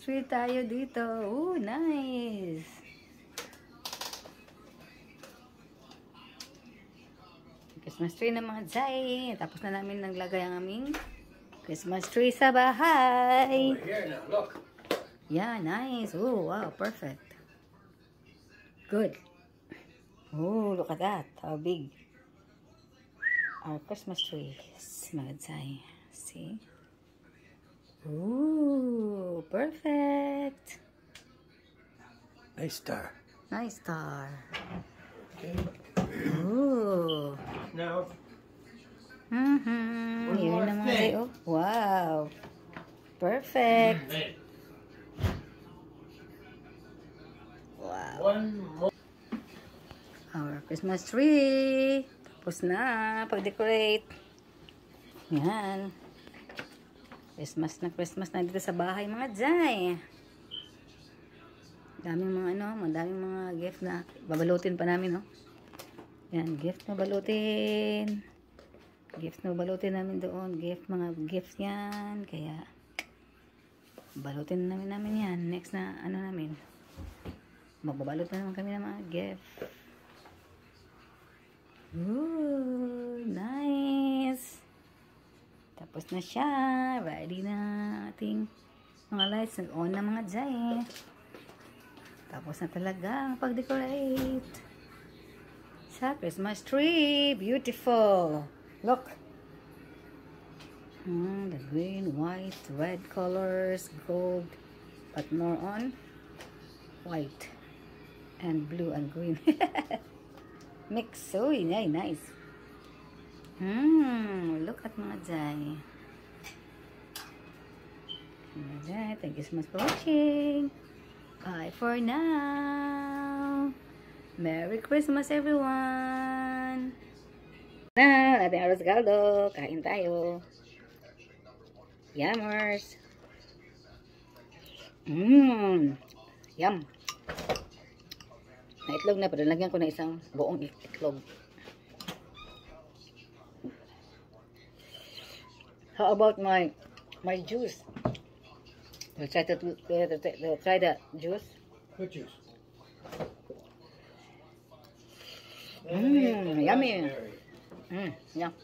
tree tayo dito. Oh, nice. Christmas tree na mga Zay. Tapos na namin naglagay ang aming Christmas tree sa bahay. Over here now, look. Yeah, nice. Oh, wow, perfect. Good. Oh, look at that. How big. Our Christmas tree. Mga Zay. See? Ooh, perfect. Nice star. Nice star. Okay. Ooh. Now, Mm-hmm. One Yun more na mga thing. Zay. Oh, wow. Perfect. Wow. one more. Our Christmas tree. Tapos na. Pag-decorate. Yan. Christmas na dito sa bahay mga Zay. Daming mga madaming mga gift na babalutin pa namin, no? Yan, gift na balutin. Gift na balutin namin doon. Mga gifts yan. Kaya, balutin namin yan. Next na, namin. Magbabalot na naman kami ng mga gift. Ooh, nice. Tapos na siya. Ready na ating mga lights. Nag-on na mga Zay. Tapos na talaga ang pag-decorate sa Christmas tree. Beautiful. Look. The green, white, red colors, gold, but more on white and blue and green. Mix. So, yeah, nice. Look at mga Zay. Thank you so much for watching. Bye for now. Merry Christmas, everyone. Na, ating arroz caldo. Kain tayo. Yummers. Yum. Na itlog na, pero lagyan ko na isang buong itlog. How about my juice? We'll try try the juice. What juice? Yummy. Yeah.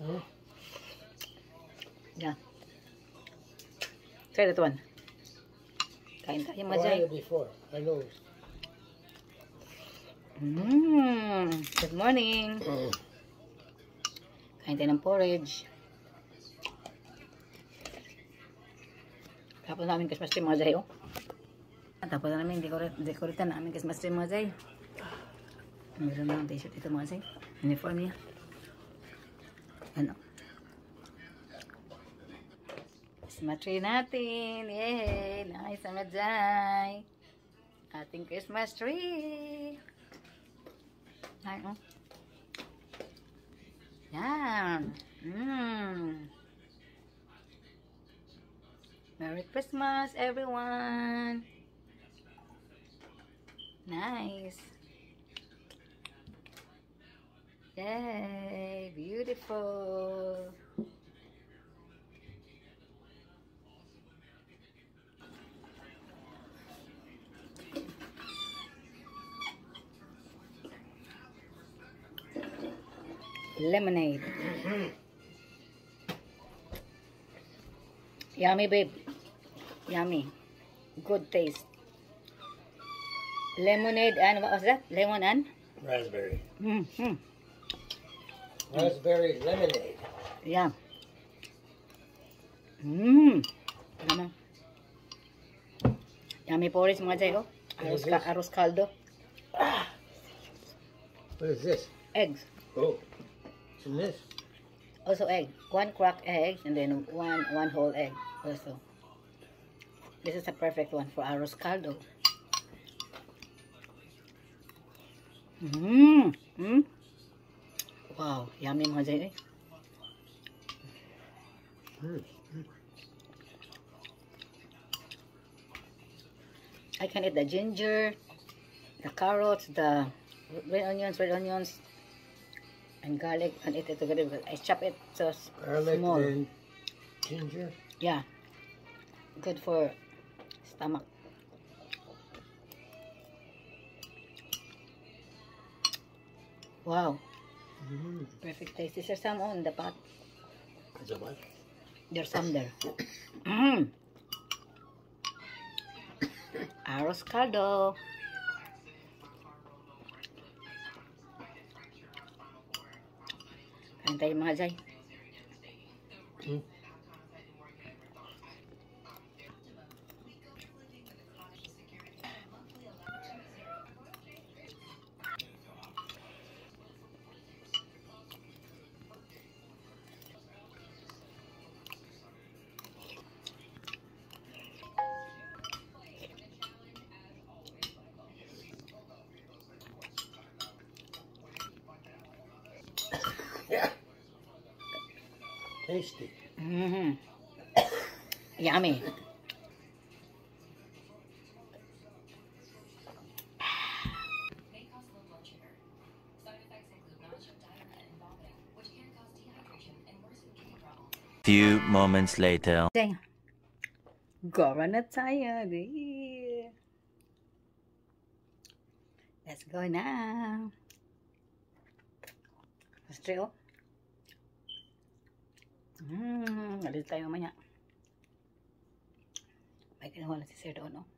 Huh? Yeah. Try that one. Kain tayo mga Oh, I Zay. had it before. I know. Good morning. Kain tayo ng porridge. Tapos namin Christmas tree mga Zay, oh. Tapos na namin decorate na namin Christmas tree mga Zay. Meron na ang t-shirt ito mga Zay. Uniform niya. Ano? Christmas tree natin. Yay! Nice mga Zay. Ating Christmas tree. Ay, oh. Yan. Merry Christmas, everyone. Nice. Yay, beautiful. Lemonade. Yummy, babe. Yummy. Good taste. Lemonade and what was that? Lemon and? Raspberry. Mm-hmm. Raspberry lemonade. Yeah. Ano? Yummy porridge mga Zay, oh. Arroz caldo. What is this? Eggs. Oh, what's in this? Also egg. One cracked egg and then one whole egg also. This is a perfect one for arroz caldo. Wow, yummy mga Zay. I can eat the ginger, the carrots, the red onions, and garlic, and eat it together because I chop it so Garlic small. and ginger. Yeah, Good for stomach. Wow. Perfect taste. Is there some on the pot? Is that what? There's some there. Arroz caldo. Kain tayo mga Jay. Yeah. Tasty. Yummy. Few moments later. Dang. Gora na tayo. Di. Let's go now. Let's try, oh. Alis tayo mamaya. May kinuha na si Sir doon, oh.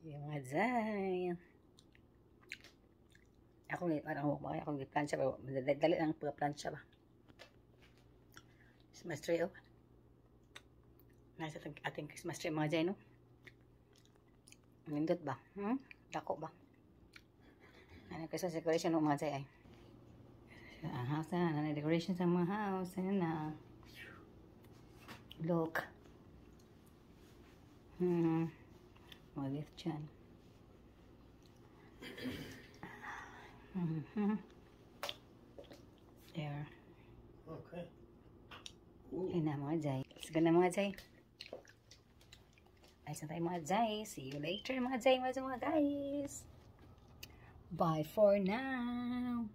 Yung mga dyan. Ako plansya ba? Dali lang plansya ba? Christmas tree, oh. Nasa ating Christmas tree mga dyan, no? Nindot ba? Dako ba? Ano kasi decoration ng mga dyan ay? Ang house na, decoration sa mga house. Ayan na. Look. Mga gift dyan. There. Okay. Ayan na mga jay. Let's go na mga jay. Ayos na tayo mga jay. See you later mga jay. Mga guys. Bye for now.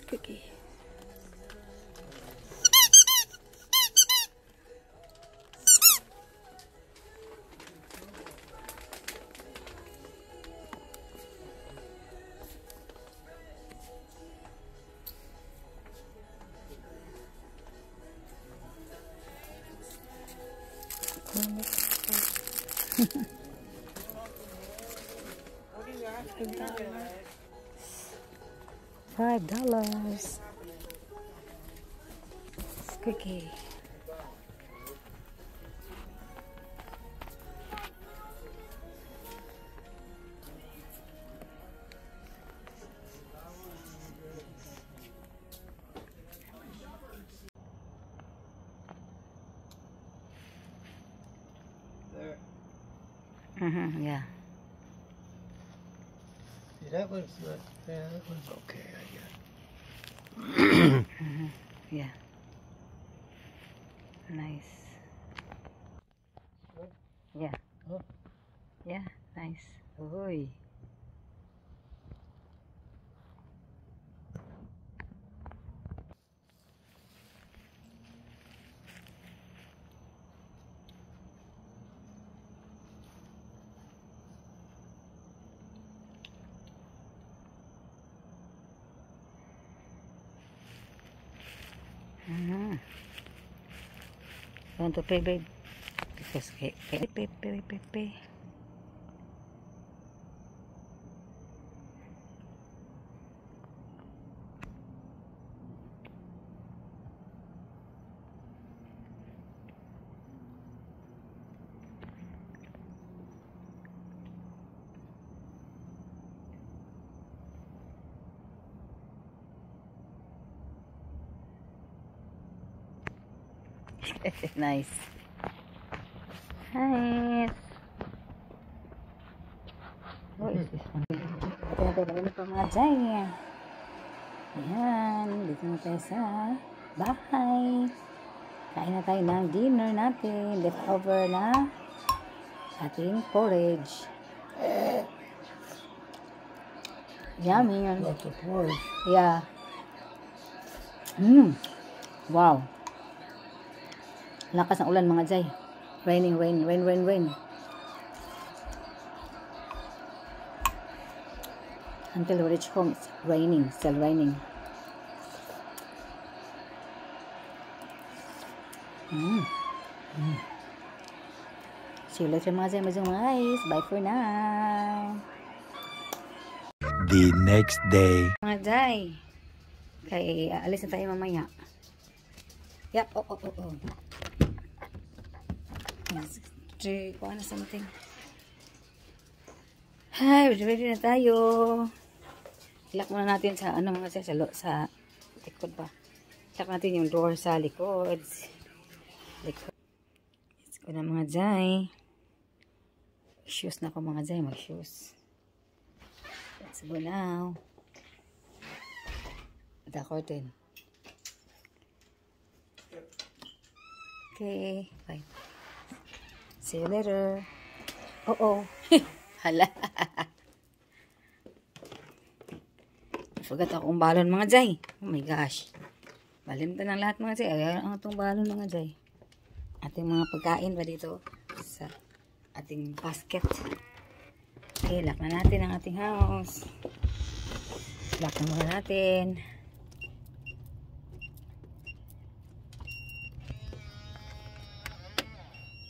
Cookie. $5. Cookie. There. Yeah. See, that one's not. Yeah, that one's okay, I guess. Yeah. Nice. Good? Yeah. Huh? Yeah, nice. Uy. Want to pay, babe? Because pay. Nice. Nice. What is this one? Ito pa mga dyan. Ayan, dito na tayo sa bahay. Kain na tayo ng dinner natin. Leftover na ating porridge. Yummy. Lots of porridge. Yeah. Wow. Lakas ng ulan mga Jay. Raining, rain. Until we reach home, it's raining. Still raining. See you later mga Jay. Guys. Bye for now. The next day. Mga Jay. Kay alis na tayo mamaya. Yep. Oh. Kuha na something. Hi, ready na tayo. Lock muna natin sa ano mga sa likod ba. Lock natin yung door sa likod. Let's go na mga Jay. Shoes na ako mga Jay. Mag-shoes. Let's go now. The curtain. Okay. Bye. See you later. Oh. Hala. Forgot akong balon mga Jay. Oh my gosh. Balimtan ng lahat mga Jay. Ayan ang itong balon mga Jay. Ating mga pagkain pa dito sa ating basket. Okay, lock na natin ang ating house. Lock na muna natin.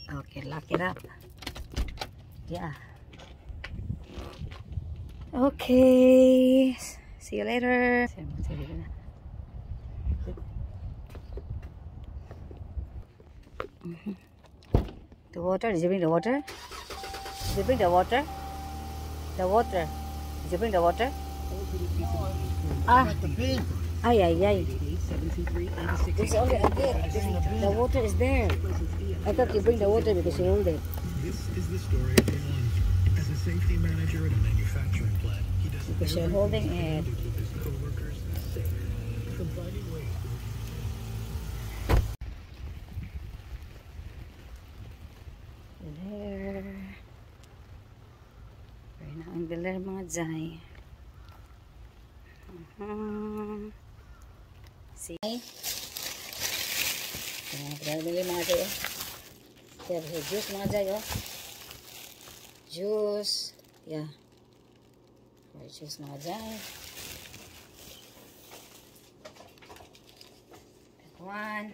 Okay, lock it up. Yeah. Okay. See you later. The water. Did you bring the water? Did you bring the water? The water. Did you bring the water? Ay. There's only a bit. The water is there. I thought you bring the water because you hold it. This is the story of Ilan. As a safety manager at a manufacturing plant, he does Because you're holding it. to keep his coworkers safe from finding ways to There. Right now in the lair mga Jay. See? Kaya bili mga Jay oh. Kaya juice mga Jay oh. Juice. Yeah. Juice mga Jay. That one.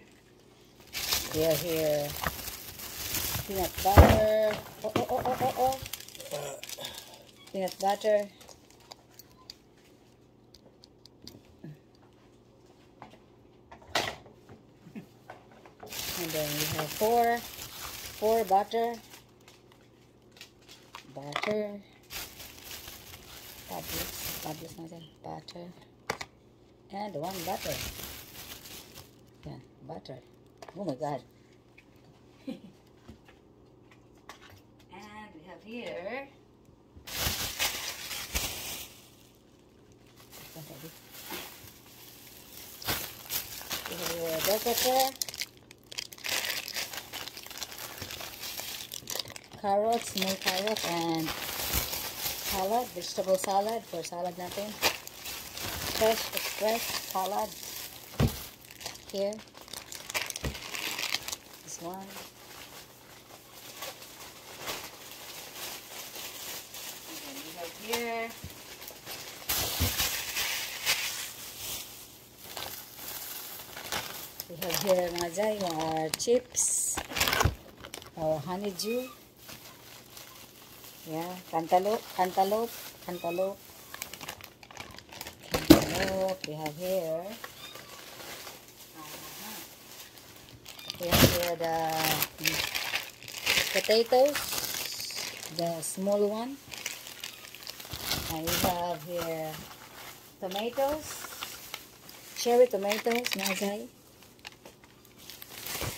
We have here peanut butter. Oh. Peanut butter. And then we have four butter. Tablets natin. Butter. And one butter. Yeah, butter. Oh my God. And we have here bell pepper, carrots, small carrots, and salad, vegetable salad for salad natin. Fresh express salad. Here. This one. And then we have here mga Jay, our chips, our honeydew, yeah, cantaloupe. We have here, the potatoes, the small one, and we have here tomatoes, cherry tomatoes, mga Jay.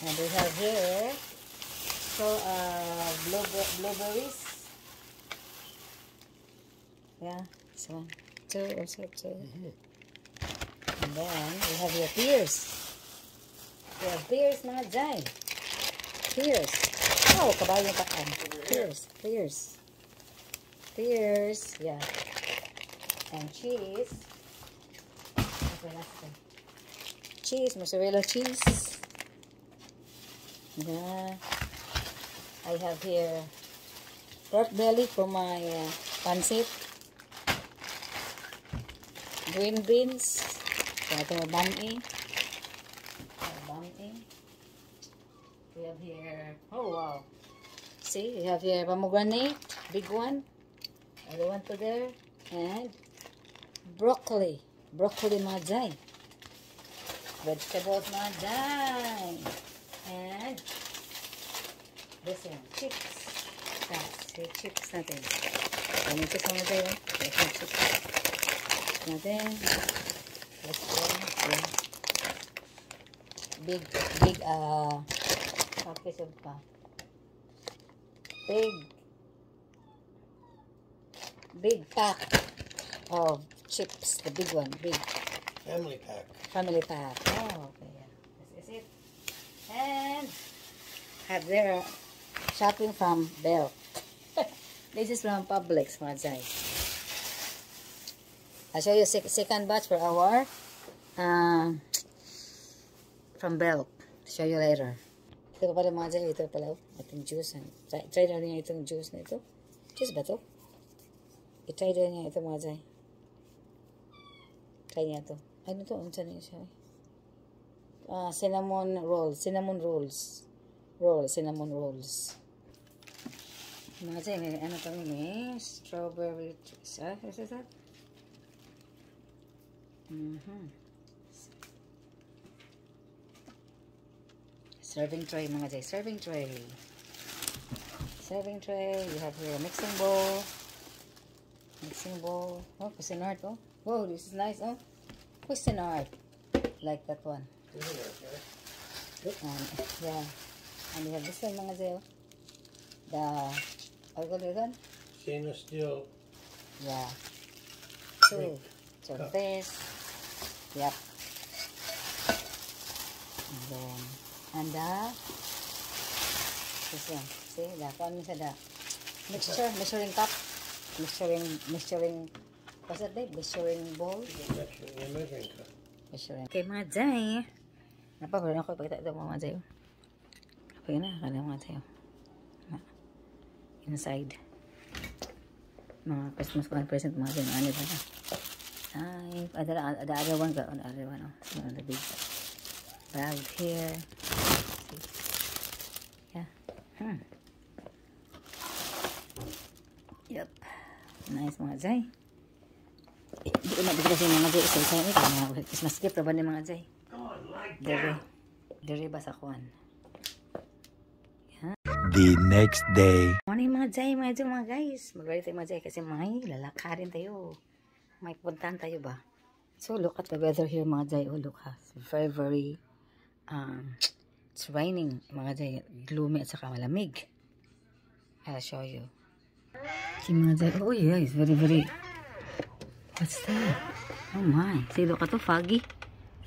And we have here blueberries. Yeah, this one. Two. And then, we have your pears. We have pears, mga Jai. Pears. Oh, kabayo yung pakan. Pears. Pears. Pears. Yeah. And cheese. Okay, last one. Cheese. Mozzarella cheese. Yeah. I have here pork belly for my pancit. Green beans. Ito mabang-ing. We have here, oh wow. See, we have here pomegranate, big one. Other one to there. And broccoli. Broccoli, mga Jai. Vegetables, mga Jai. And this one, chips. Yes, chips natin. Ano yung chips, mga Jai? Let's have chips natin. This one. Yeah. Big package pa. Big pack of chips. The big one. Big. Family pack. Family pack. Oh, okay. Yeah. This is it. And have their shopping from Bell. This is from Publix, mga Jai. I'll show you second batch for our from Bell. Show you later. Ito pa pala mga Jai. Ito pala. Itong juice. Try na niya itong juice na ito. Juice ba ito? I-try na niya ito mga Jai. Try niya ito. Ano ito? Ano siya siya? Cinnamon rolls. Cinnamon rolls. Cinnamon rolls. Mga Jai, may ano ito may strawberry juice. Is that? Serving tray, mga Jai. Serving tray. Serving tray. You have here a mixing bowl. Mixing bowl. Oh, Cuisinart. Oh, whoa, this is nice. Oh, Cuisinart. Like that one. Yeah. And you have this one, mga Jai. The, what do you call this one? Stainless steel. Yeah. Two. So this. Yep. And then, and this one. See, the one is the mixture, measuring cup, measuring, what's that name? Measuring bowl? Measuring cup. Measuring. Okay, mga Jai. Napapagod ako ipagkita ito mga Jai. Okay na, kala mga Jai. Inside. Mga Christmas present mga Jai. Ano ito na? Ay, the other one, oh, the big bag here. Yeah. Yep. Nice mga Jai. Hindi ko nabigla sa mga Jai. Isa-isa ito. Christmas gift ba ni mga Jai? Dere ba sa kuwan? The next day. Morning mga Jai, mga guys. Mag-ready tayo mga Jai kasi may lalakarin tayo. May puntahan tayo ba? So look at the weather here mga Jai. Oh look ha. It's very very it's raining mga Jai. Gloomy at saka malamig. I'll show you. See mga Jai. Oh yeah, it's very very. What's that? Oh my. See look at to foggy.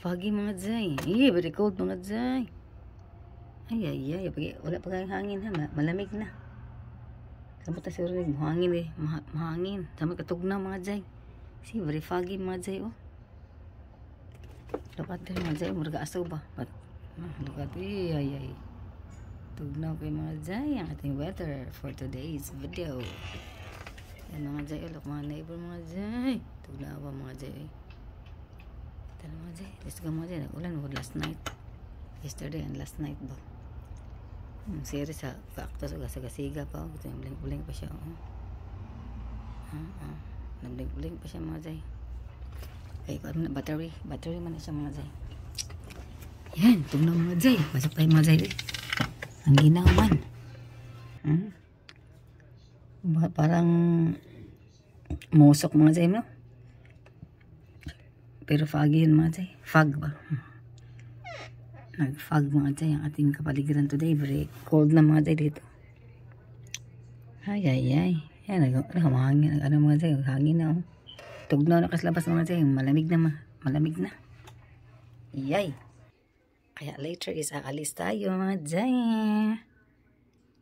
Foggy mga Jai. Yeah, very cold mga Jai. Ay. Wala pa kayong hangin ha. Malamig na. Samot na siguro rin. Mahangin eh. Mahangin. Samot katugna mga Jai. See, very foggy mga Jai, oh. Look at there mga Jai. Murga aso ba? But, look at it. Ay. Tugnaw kay mga Jai. Ang ating weather for today's video. Yan mga Jai. Look mga neighbor mga Jai. Tugnaw ba mga Jai? Tala mga Jai. Let's go mga Jai. Nag-ulan mo last night. Yesterday and last night ba? Series sa kaktos o gasagasiga pa. Ito yung bling-bling pa siya, oh. Nag-bling pa siya mga Jai. Okay, battery man na siya mga Jai. Yan, tugnaw mga Jai. Pasok tayo mga Jai. Ang ginawan. Parang musok mga Jai, no? Pero foggy yun mga Jai. Fog ba? Nag-fog mga Jai ang ating kapaligiran today. Very cold na mga Jai dito. Ay. Yan, nakamahangin. Ano mga Jai, hangin na. Oh. Tugnaw na kaslabas mga Jai. Malamig na. Yay! Kaya later is aalis tayo, mga Jay.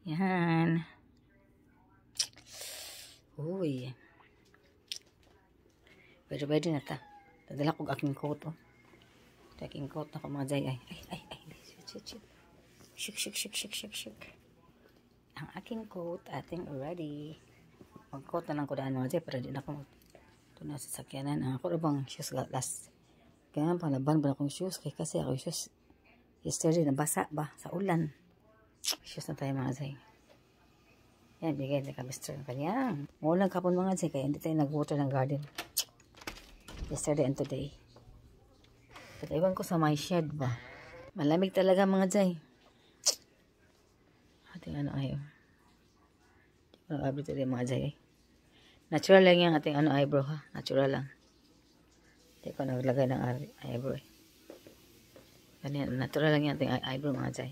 Yan. Uy. Pwede na ta. Dadala ko aking coat, oh. Aking coat na ko, mga Jay. Ay. Shik. Ang aking coat, ating ready. Mag-coat na lang ko daan, mga Jay, para di na ako ito na sa sakyanan. Ako na bang shoes last. Kaya nga palaban ba akong shoes. Kasi ako shoes yesterday nabasa ba sa ulan. Shoes na tayo, mga Jay. Yan, bigay na kami Mr. Kanyang. Mulang kapon, mga Jay, kaya hindi tayo nag-water ng garden. Yesterday and today. At iwan ko sa my shed ba. Malamig talaga, mga Jay. Ating ano ayaw. Nag-abri today, mga Jay. Natural lang yung ating ano eyebrow, ha. Natural lang. Hindi ko naglagay ng eyebrow, eh. Ganyan, natural lang yung ating eyebrow, mga Jay.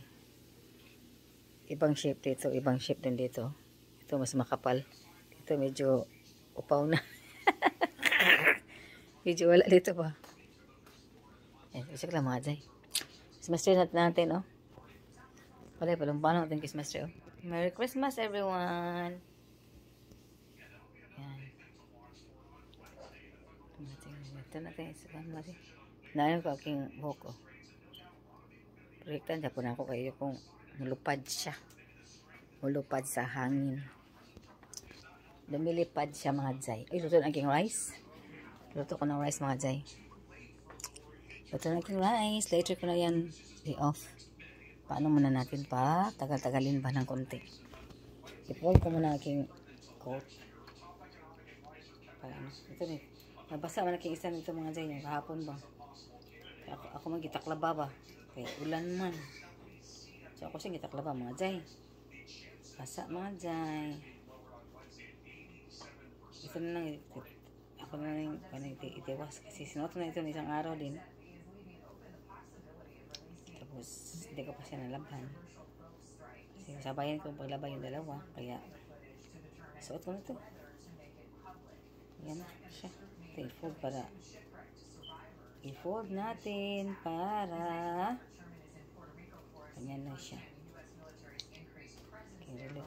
Ibang shape dito, ibang shape din dito. Ito mas makapal. Ito medyo upaw na. Medyo wala dito pa. Ayan, isip lang, mga Jay. Christmas tree natin, oh. Palumpano natin Christmas tree, oh. Merry Christmas, everyone! Yan. Ito natin, isipang natin. Naayong ko aking buhok, oh. Projektan siya po na ako kayo kung mulupad siya. Mulupad sa hangin. Lumilipad siya, mga Jay. Ay, luto na aking rice. Luto ko ng rice, mga Jay. Luto na aking rice. Later ko na yan i-off. Paano muna natin pa? Tagal-tagalin ba ng konti? I-fold ko muna aking coat. Para ano. Ito na. Nabasa man aking isa nito, mga Jay. Yung kahapon ba? Ako magitaklaba ba? Kaya ulan man. So ako siya gitaklaba, mga Jay. Basa, mga Jay. Ito na lang. Ako na lang itiwas. Kasi sinuot na ito ng isang araw din. Tapos hindi ko pa siya nalaban. Kasi sabayan ko paglaba yung dalawa. Kaya suot ko na ito. Yan na siya. Ito i-fold para i-fold natin para ganyan na siya. Okay, really.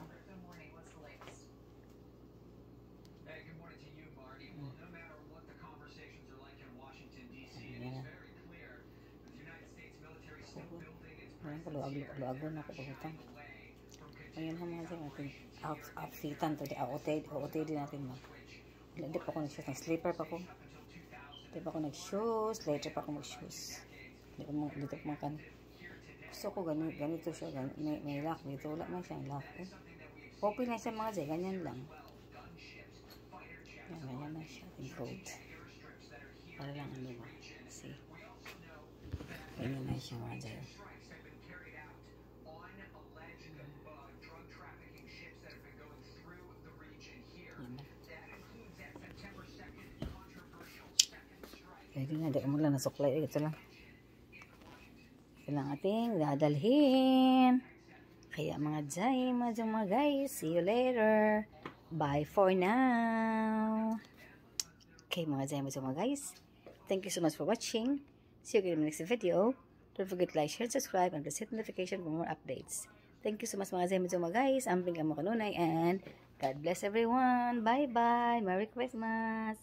Ayan ko, luag na ako pagutang. Ayan ha, mga Jay, natin outfitan to. OOTD natin mo. Hindi pa ako nag-shoes. Nag-slipper pa ko. Hindi pa ako nag-shoes. Later pa ako mag-shoes. Dito pa makan. Gusto ko ganito siya. May lock dito. Wala man siyang lock. Open na siya, mga Jay. Ganyan lang. Ganyan na siya. Yung coat. Para lang ano ba. See. Ganyan na siya, mga Jay. Pwede na, di mo lang nasuklay. Ito lang. Ito lang ating dadalhin. Kaya mga Jay, mga guys, see you later. Bye for now. Okay, mga Jay, mga guys. Thank you so much for watching. See you again in the next video. Don't forget to like, share, subscribe, and set notification for more updates. Thank you so much, mga Jay, mga guys. Amping kamo kanunay, and God bless everyone. Bye-bye. Merry Christmas.